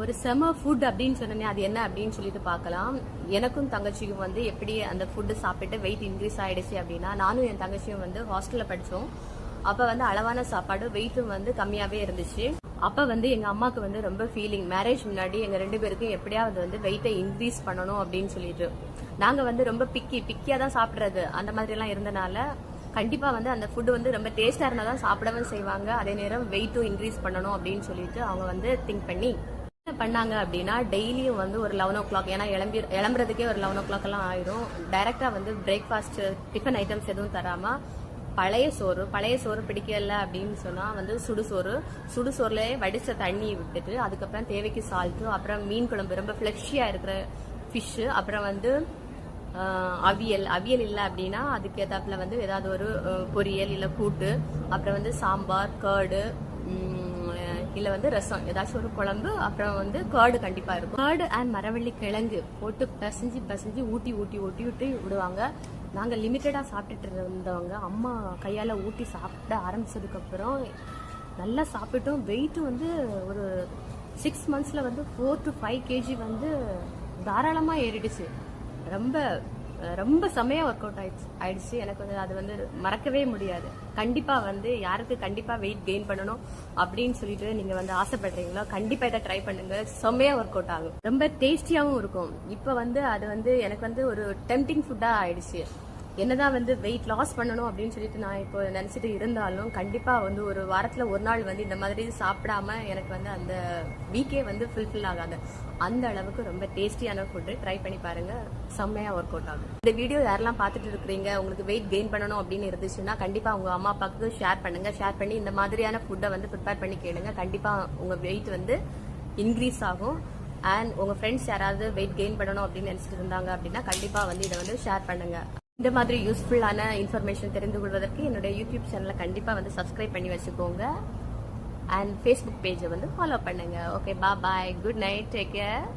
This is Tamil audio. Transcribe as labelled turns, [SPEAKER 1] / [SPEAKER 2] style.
[SPEAKER 1] ஒரு செம ஃபுட் அப்படின்னு சொன்னேன், அது என்ன அப்படின்னு சொல்லிட்டு பார்க்கலாம். எனக்கும் தங்கச்சிக்கும் வந்து எப்படி அந்த ஃபுட்டு சாப்பிட்டு வெயிட் இன்க்ரீஸ் ஆயிடுச்சு அப்படின்னா, நானும் என் தங்கச்சியும் வந்து ஹாஸ்டல்ல படித்தோம். அப்போ வந்து அளவான சாப்பாடு, வெயிட்டும் வந்து கம்மியாகவே இருந்துச்சு. அப்போ வந்து எங்கள் அம்மாவுக்கு வந்து ரொம்ப ஃபீலிங், மேரேஜ் முன்னாடி எங்கள் 2 பேருக்கும் எப்படியாவது வந்து வெயிட்டை இன்க்ரீஸ் பண்ணணும் அப்படின்னு சொல்லிட்டு. நாங்கள் வந்து ரொம்ப பிக்கியாக தான் சாப்பிட்றது அந்த மாதிரிலாம் இருந்தனால கண்டிப்பாக வந்து அந்த ஃபுட்டு வந்து ரொம்ப டேஸ்டாக இருந்தால் தான் சாப்பிடவும் செய்வாங்க. அதே நேரம் வெயிட்டும் இன்க்ரீஸ் பண்ணணும் அப்படின்னு சொல்லிட்டு அவங்க வந்து திங்க் பண்ணி என்ன பண்ணாங்க அப்படின்னா, டெய்லியும் வந்து ஒரு 11 o'clock, ஏன்னா எழும்புறதுக்கே ஒரு 11 o'clock எல்லாம் ஆயிரும். டைரக்டா வந்து பிரேக்ஃபாஸ்ட் டிஃபன் ஐட்டம்ஸ் எதுவும் தராம பழைய சோறு பிடிக்கல அப்படின்னு சொன்னா வந்து சுடுசோறுலயே வடிச்ச தண்ணி விட்டுட்டு, அதுக்கப்புறம் தேவைக்கு சால்ட்டு, அப்புறம் மீன் குழம்பு ரொம்ப ஃப்ளெஷியா இருக்கிற ஃபிஷ், அப்புறம் வந்து அவியல் இல்லை அப்படின்னா அதுக்கு ஏதாப்புல வந்து ஏதாவது ஒரு பொரியல் இல்லை கூட்டு, அப்புறம் வந்து சாம்பார், கர்டு, இல்லை வந்து ரசம், ஏதாச்சும் ஒரு குழம்பு, அப்புறம் வந்து கர்டு கண்டிப்பாக இருக்கும். கர்டு அண்ட் மரவள்ளி கிழங்கு போட்டு பசைஞ்சு ஊட்டி விடுவாங்க. நாங்கள் லிமிட்டடாக சாப்பிட்டுட்டு இருந்தவங்க அம்மா கையால் ஊட்டி சாப்பிட ஆரம்பிச்சதுக்கப்புறம் நல்லா சாப்பிட்டோம். வெயிட்டும் வந்து ஒரு 6 months வந்து 4 to 5 kg வந்து தாராளமாக ஏறிடுச்சு. ரொம்ப செமையா ஒர்க் அவுட் ஆயிடுச்சு. எனக்கு வந்து அது வந்து மறக்கவே முடியாது. கண்டிப்பா வந்து யாருக்கு கண்டிப்பா வெயிட் கெயின் பண்ணணும் அப்படின்னு சொல்லிட்டு நீங்க வந்து ஆசைப்படுறீங்களோ கண்டிப்பா இதை ட்ரை பண்ணுங்க. செமையா ஒர்க் அவுட் ஆகும், ரொம்ப டேஸ்டியாவும் இருக்கும். இப்ப வந்து அது வந்து எனக்கு வந்து ஒரு டெம்டிங் ஃபுட்டா ஆயிடுச்சு. என்னதான் வந்து வெயிட் லாஸ் பண்ணணும் அப்படின்னு சொல்லிட்டு நான் இப்போ நினைச்சிட்டு இருந்தாலும் கண்டிப்பா வந்து ஒரு வாரத்துல ஒரு நாள் வந்து இந்த மாதிரி சாப்பிடாம எனக்கு வந்து அந்த வீக்கே வந்து ஃபுல்ஃபில் ஆகாது. அந்த அளவுக்கு ரொம்ப டேஸ்டியான ஃபுட்டு. ட்ரை பண்ணி பாருங்க, செம்மையா ஒர்க் அவுட் ஆகும். இந்த வீடியோ யாரெல்லாம் பார்த்துட்டு இருக்கிறீங்க, உங்களுக்கு வெயிட் கெயின் பண்ணணும் அப்படின்னு இருந்துச்சுன்னா கண்டிப்பா உங்க அம்மா அப்பாவுக்கு ஷேர் பண்ணுங்க. ஷேர் பண்ணி இந்த மாதிரியான ஃபுட்டை வந்து ப்ரிப்பேர் பண்ணி கேளுங்க. கண்டிப்பா உங்க வெயிட் வந்து இன்க்ரீஸ் ஆகும். அண்ட் உங்க ஃப்ரெண்ட்ஸ் யாராவது வெயிட் கெயின் பண்ணணும் அப்படின்னு நினைச்சிட்டு இருந்தாங்க அப்படின்னா கண்டிப்பா வந்து இதை வந்து ஷேர் பண்ணுங்க. இந்த மாதிரி யூஸ்ஃபுல்லான இன்ஃபர்மேஷன் தெரிந்து கொள்வதற்கு என்னுடைய யூடியூப் சேனலை கண்டிப்பாக வந்து சப்ஸ்கிரைப் பண்ணி வச்சுக்கோங்க. அண்ட் ஃபேஸ்புக் பேஜை வந்து ஃபாலோ பண்ணுங்க. ஓகே, பாய், குட் நைட், டேக் கேர்.